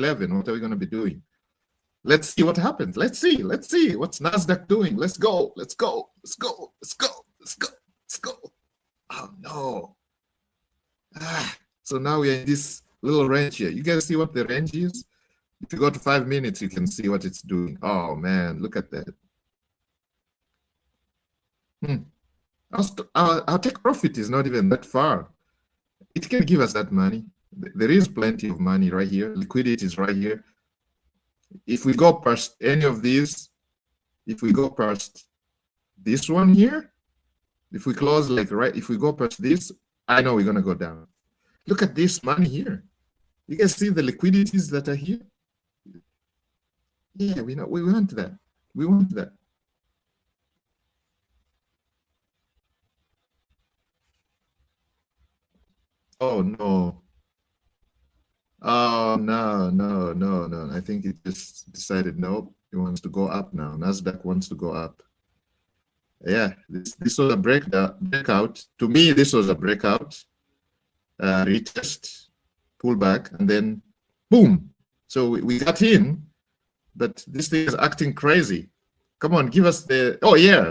11. What are we going to be doing? Let's see what happens. Let's see what's NASDAQ doing. Let's go. Oh no. So now we're in this little range here. You guys see what the range is? If you go to 5 minutes, you can see what it's doing. Oh man, look at that. Our take profit is not even that far. It can give us that money. There is plenty of money right here. Liquidity is right here. If we go past any of these, if we go past this one here, if we close like right, if we go past this, I know we're gonna go down. Look at this money here. You guys see the liquidities that are here? Yeah, we want that. We want that. Oh no. Oh no. I think it just decided no, it wants to go up now. NASDAQ wants to go up. Yeah, this was a breakout. To me, this was a breakout. Retest, pullback, and then boom. So we got in, but this thing is acting crazy. Come on, give us the, oh yeah.